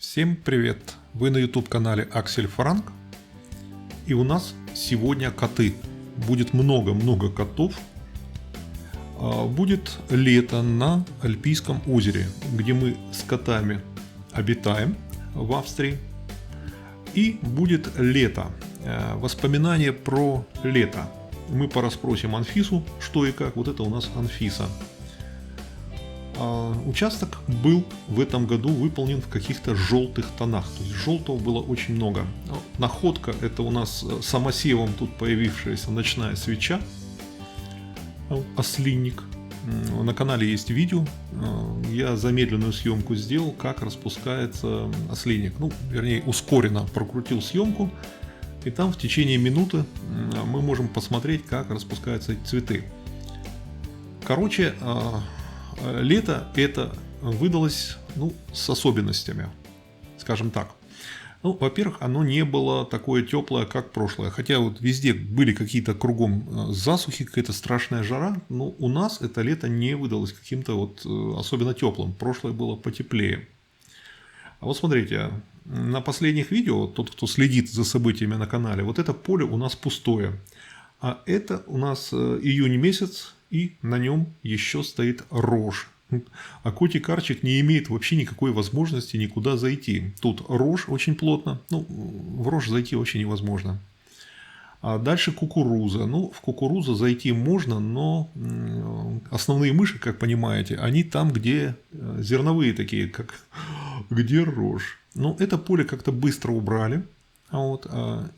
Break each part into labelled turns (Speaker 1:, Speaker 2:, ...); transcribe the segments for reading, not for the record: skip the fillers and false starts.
Speaker 1: Всем привет! Вы на YouTube канале Аксель Франк. И у нас сегодня коты. Будет много-много котов. Будет лето на Альпийском озере, где мы с котами обитаем в Австрии. И будет лето. Воспоминания про лето. Мы порасспросим Анфису, что и как. Вот это у нас Анфиса. Участок был в этом году выполнен в каких-то желтых тонах. То есть желтого было очень много. Находка — это у нас самосевом тут появившаяся ночная свеча. Ослинник. На канале есть видео. Я замедленную съемку сделал, как распускается ослинник. Вернее, ускоренно прокрутил съемку. И там в течение минуты мы можем посмотреть, как распускаются эти цветы. Короче, лето это выдалось с особенностями, скажем так. Во-первых, оно не было такое теплое, как прошлое. Хотя вот везде были какие-то кругом засухи, какая-то страшная жара. Но у нас это лето не выдалось каким-то особенно теплым. Прошлое было потеплее. А вот смотрите, на последних видео, тот, кто следит за событиями на канале, вот это поле у нас пустое. А это у нас июнь месяц. И на нем еще стоит рожь. А котик Арчик не имеет вообще никакой возможности никуда зайти. Тут рожь очень плотно. В рожь зайти вообще невозможно. А дальше кукуруза. В кукурузу зайти можно, но основные мыши, как понимаете, они там, где зерновые такие, где рожь. Это поле как-то быстро убрали.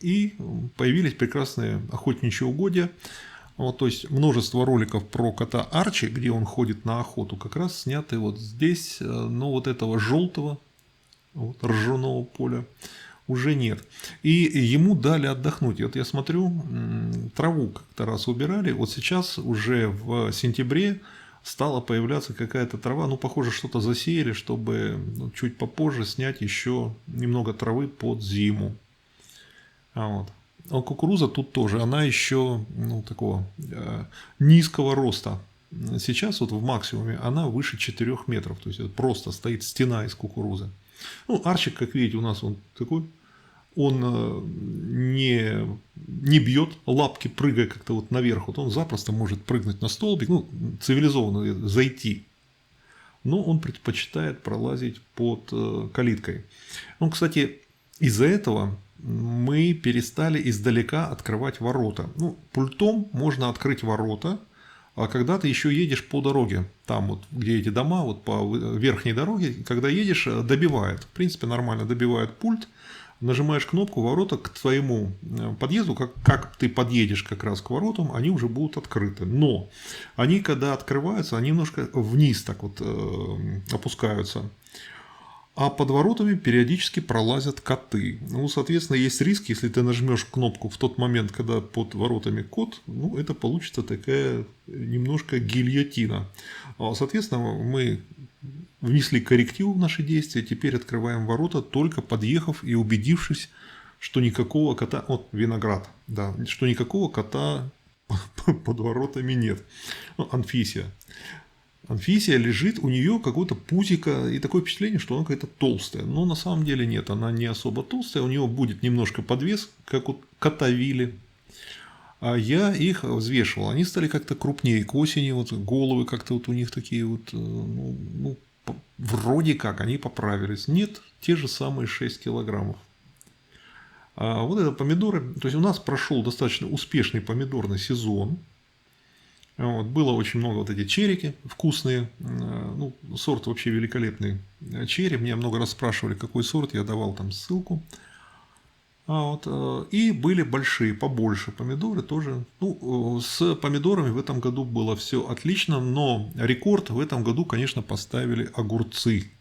Speaker 1: И появились прекрасные охотничьи угодья. То есть множество роликов про кота Арчи, где он ходит на охоту, как раз сняты вот здесь, но вот этого желтого ржаного поля уже нет. И ему дали отдохнуть. И вот я смотрю, траву как-то раз убирали, вот сейчас уже в сентябре стала появляться какая-то трава, похоже, что-то засеяли, чтобы чуть попозже снять еще немного травы под зиму. А кукуруза тут тоже, она еще такого низкого роста. Сейчас в максимуме она выше 4 метров. То есть это просто стоит стена из кукурузы. Арчик, как видите, у нас он такой. Он не бьет лапки, прыгая как-то наверх. Он запросто может прыгнуть на столбик, цивилизованно зайти. Но он предпочитает пролазить под калиткой. Кстати, из-за этого мы перестали издалека открывать ворота. Пультом можно открыть ворота, а когда ты еще едешь по дороге, там где эти дома, по верхней дороге, когда едешь, добивает. В принципе, нормально добивает пульт. Нажимаешь кнопку, ворота к твоему подъезду, как ты подъедешь как раз к воротам, они уже будут открыты. Но они, когда открываются, они немножко вниз так опускаются. А под воротами периодически пролазят коты. Соответственно, есть риск, если ты нажмешь кнопку в тот момент, когда под воротами кот, это получится такая немножко гильотина. Соответственно, мы внесли коррективу в наши действия. Теперь открываем ворота, только подъехав и убедившись, что никакого кота... виноград. Да, что никакого кота под воротами нет. Анфисия. Анфисия лежит, у нее какое-то пузико, и такое впечатление, что она какая-то толстая. Но на самом деле нет, она не особо толстая, у нее будет немножко подвес, как у кота Вилли. А я их взвешивал, они стали как-то крупнее к осени, головы как-то у них такие вроде как они поправились. Нет, те же самые 6 килограммов. А это помидоры, то есть у нас прошел достаточно успешный помидорный сезон. Было очень много этих черики вкусные, сорт вообще великолепный черри, меня много раз спрашивали, какой сорт, я давал там ссылку. И были большие, побольше помидоры тоже. С помидорами в этом году было все отлично, но рекорд в этом году, конечно, поставили огурцы.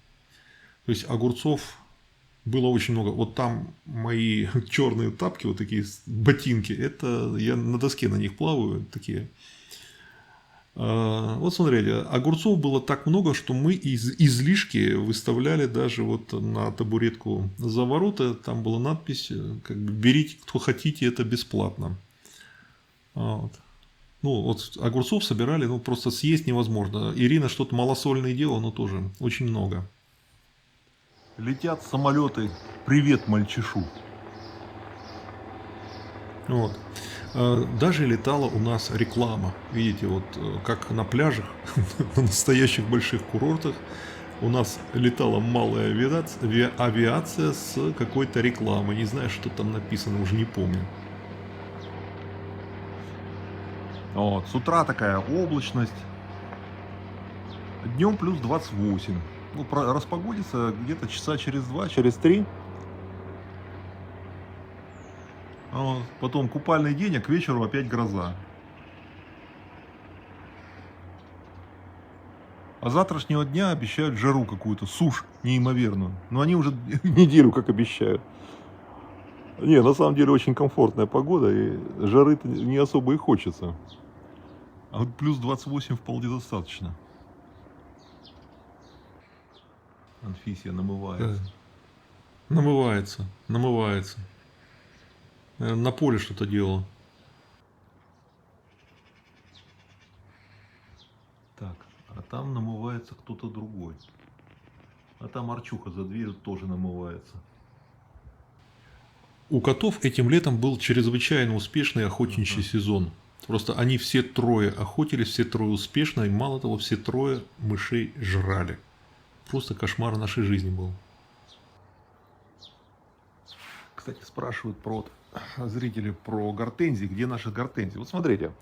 Speaker 1: То есть огурцов было очень много. Там мои черные тапки, такие ботинки, это я на доске на них плаваю, такие. Смотрите, огурцов было так много, что мы излишки выставляли даже на табуретку за ворота. Там была надпись, берите, кто хотите, это бесплатно. Огурцов собирали, просто съесть невозможно. Ирина что-то малосольное делала, но тоже очень много.
Speaker 2: Летят самолеты. Привет, мальчишу.
Speaker 1: Вот. Даже летала у нас реклама. Видите, вот как на пляжах, на настоящих больших курортах, у нас летала малая авиация с какой-то рекламой. Не знаю, что там написано, уже не помню.
Speaker 2: Вот. С утра такая облачность. Днем плюс 28. Ну, распогодится где-то часа через 2, через 3. Вот. Потом купальный день, а к вечеру опять гроза. А завтрашнего дня обещают жару какую-то, сушь неимоверную. Но они уже неделю как обещают. Не, на самом деле очень комфортная погода, и жары-то не особо и хочется. А вот плюс 28 вполне достаточно. Анфисия намывается.
Speaker 1: Намывается, намывается. На поле что-то делала.
Speaker 2: Так, а там намывается кто-то другой. А там Арчуха за дверью тоже намывается.
Speaker 1: У котов этим летом был чрезвычайно успешный охотничий
Speaker 2: Ага.
Speaker 1: сезон. Просто они все трое охотились, все трое успешно, и мало того, все трое мышей жрали. Просто кошмар нашей жизни был.
Speaker 2: Кстати, спрашивают зрители про гортензии. Где наши гортензии? Вот смотрите,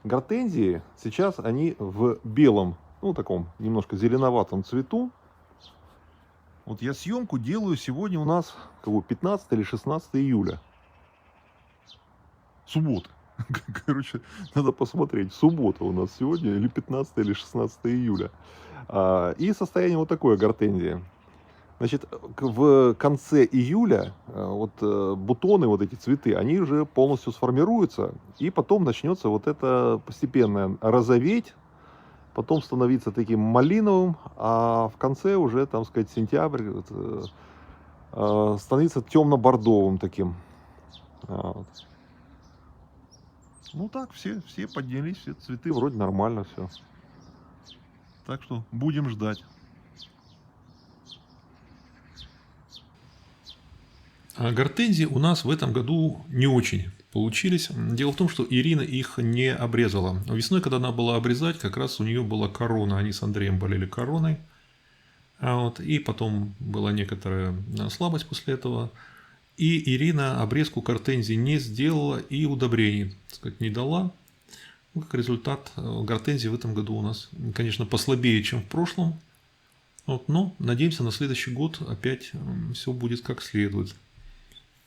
Speaker 2: гортензии сейчас они в белом, ну таком немножко зеленоватом цвету. Вот я съемку делаю сегодня у нас 15 или 16 июля. Суббота. Короче, надо посмотреть. Суббота у нас сегодня или 15 или 16 июля. И состояние вот такое гортензии. Значит, в конце июля бутоны, вот эти цветы, они уже полностью сформируются, и потом начнется вот это постепенно розоветь, потом становиться таким малиновым, а в конце уже, там сказать, сентябрь, становится темно-бордовым таким. Вот. Ну так, все поднялись, все цветы, вроде нормально все. Так что будем ждать.
Speaker 1: А гортензии у нас в этом году не очень получились. Дело в том, что Ирина их не обрезала. Весной, когда она была обрезать, как раз у нее была корона. Они с Андреем болели короной. И потом была некоторая слабость после этого. И Ирина обрезку гортензии не сделала и удобрений, так сказать, не дала. Как результат, гортензии в этом году у нас, конечно, послабее, чем в прошлом. Но надеемся, на следующий год опять все будет как следует.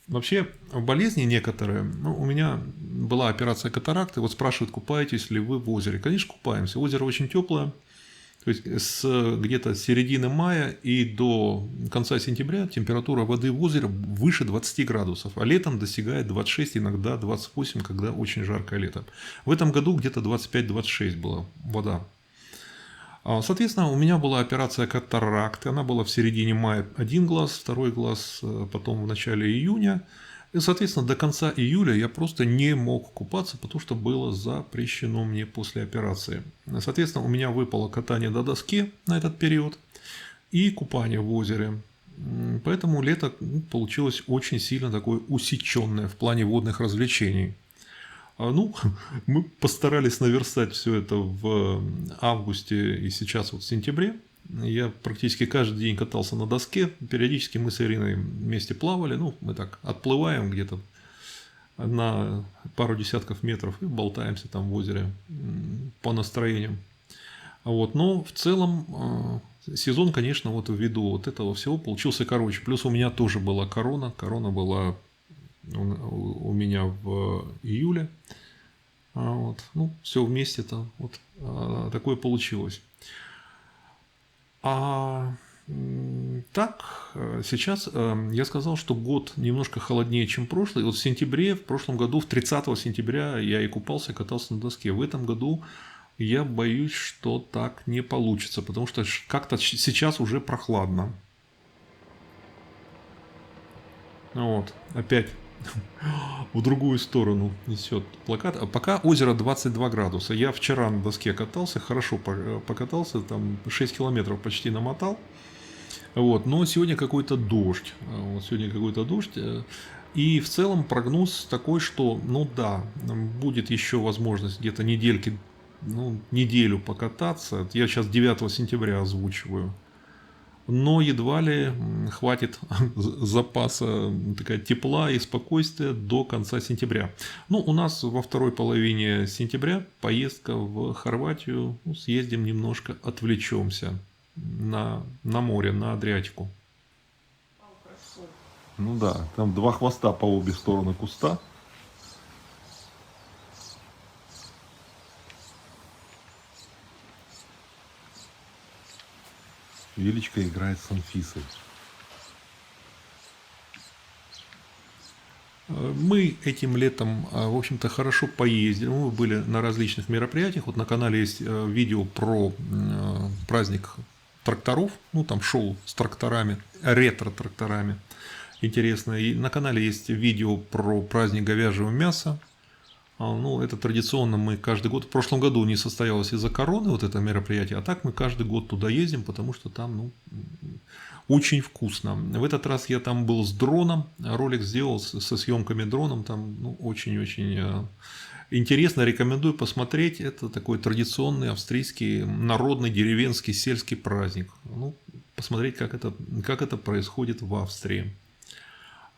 Speaker 1: Вообще, болезни некоторые, у меня была операция катаракты, вот спрашивают, купаетесь ли вы в озере. Конечно, купаемся. Озеро очень теплое, то есть где-то с середины мая и до конца сентября температура воды в озере выше 20 градусов, а летом достигает 26, иногда 28, когда очень жаркое лето. В этом году где-то 25-26 была вода. Соответственно, у меня была операция катаракты, она была в середине мая один глаз, второй глаз потом в начале июня. И, соответственно, до конца июля я просто не мог купаться, потому что было запрещено мне после операции. Соответственно, у меня выпало катание на доске на этот период и купание в озере. Поэтому лето получилось очень сильно такое усеченное в плане водных развлечений. Мы постарались наверстать все это в августе и сейчас вот в сентябре. Я практически каждый день катался на доске. Периодически мы с Ириной вместе плавали. Мы так отплываем где-то на пару десятков метров и болтаемся там в озере по настроению. Но в целом сезон, конечно, ввиду вот этого всего получился короче. Плюс у меня тоже была корона. Корона была у меня в июле. Все вместе-то такое получилось. Сейчас я сказал, что год немножко холоднее, чем прошлый. В сентябре, в прошлом году, 30 сентября я и купался, и катался на доске. В этом году я боюсь, что так не получится, потому что как-то сейчас уже прохладно. Опять в другую сторону несет плакат. А пока озеро 22 градуса. Я вчера на доске катался, хорошо покатался, там 6 километров почти намотал. Вот, но сегодня какой-то дождь. Вот сегодня какой-то дождь. И в целом прогноз такой, что, ну да, будет еще возможность где-то недельки, ну, неделю покататься. Я сейчас 9 сентября озвучиваю. Но едва ли хватит запаса такая тепла и спокойствия до конца сентября. Ну, у нас во второй половине сентября поездка в Хорватию. Ну, съездим немножко, отвлечемся на море, на Адриатику.
Speaker 2: Ну да, там два хвоста по обе стороны куста. Величка играет с Анфисой.
Speaker 1: Мы этим летом, в общем-то, хорошо поездили. Мы были на различных мероприятиях. Вот на канале есть видео про праздник тракторов. Ну, там шоу с тракторами, ретро-тракторами. Интересно. И на канале есть видео про праздник говяжьего мяса. Ну, это традиционно мы каждый год. В прошлом году не состоялось из-за короны вот это мероприятие, а так мы каждый год туда ездим, потому что там, ну, очень вкусно. В этот раз я там был с дроном, ролик сделал со съемками дроном, там, ну, очень-очень интересно, рекомендую посмотреть. Это такой традиционный австрийский народный деревенский сельский праздник. Ну, посмотреть, как это происходит в Австрии.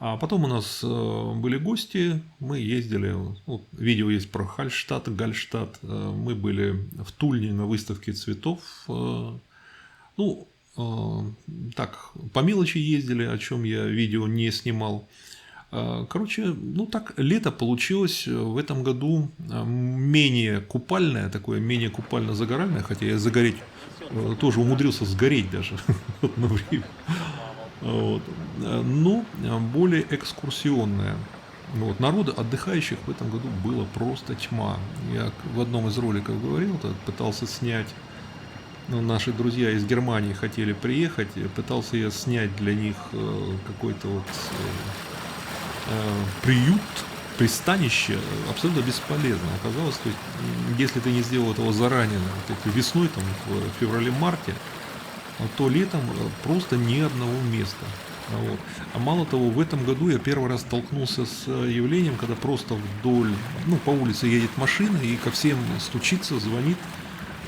Speaker 1: А потом у нас были гости, мы ездили, ну, видео есть про Хальштадт, Гальштадт, мы были в Тульне на выставке цветов, ну, так, по мелочи ездили, о чем я видео не снимал. Короче, ну так, лето получилось в этом году менее купальное, такое менее купально-загоральное, хотя я загореть тоже умудрился сгореть даже одно время. Вот. Но более экскурсионная. Вот. Народа отдыхающих в этом году было просто тьма. Я в одном из роликов говорил, пытался снять, ну, наши друзья из Германии хотели приехать, пытался я снять для них какой-то вот приют, пристанище, абсолютно бесполезно оказалось. То есть, если ты не сделал этого заранее, вот весной, там, в феврале-марте, то летом просто ни одного места. Вот. А мало того, в этом году я первый раз столкнулся с явлением, когда просто вдоль, ну, по улице едет машина и ко всем стучится, звонит,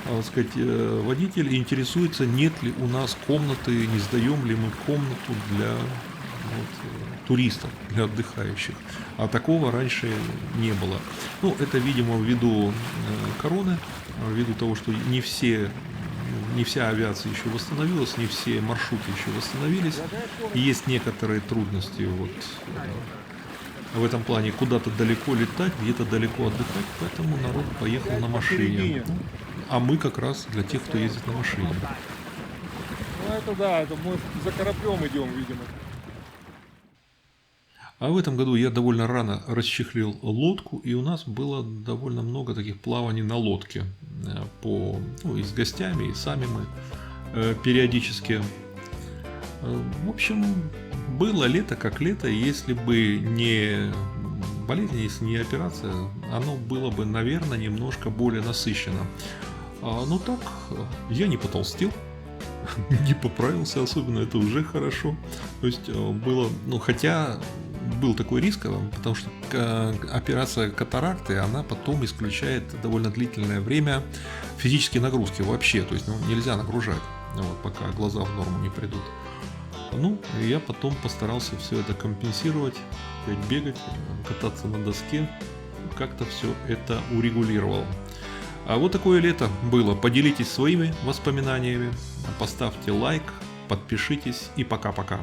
Speaker 1: так сказать, водитель и интересуется, нет ли у нас комнаты, не сдаем ли мы комнату для туристов, для отдыхающих. А такого раньше не было. Ну, это, видимо, ввиду короны, ввиду того, что не вся авиация еще восстановилась, не все маршруты еще восстановились. И есть некоторые трудности вот в этом плане, куда-то далеко летать, где-то далеко отдыхать, поэтому народ поехал на машине. А мы как раз для тех, кто ездит на машине.
Speaker 3: Ну это да, это мы за кораблем идем, видимо.
Speaker 1: А в этом году я довольно рано расчехлил лодку, и у нас было довольно много таких плаваний на лодке. Ну, и с гостями, и сами мы периодически. В общем, было лето как лето, если бы не болезнь, если не операция, оно было бы, наверное, немножко более насыщенно. Но так, я не потолстел, не поправился особенно, это уже хорошо. То есть было, ну, хотя был такой риск, потому что операция катаракты, она потом исключает довольно длительное время физические нагрузки вообще, то есть, ну, нельзя нагружать, вот, пока глаза в норму не придут. Ну, я потом постарался все это компенсировать, бегать, кататься на доске, как-то все это урегулировал. А вот такое лето было. Поделитесь своими воспоминаниями, поставьте лайк, подпишитесь и пока-пока.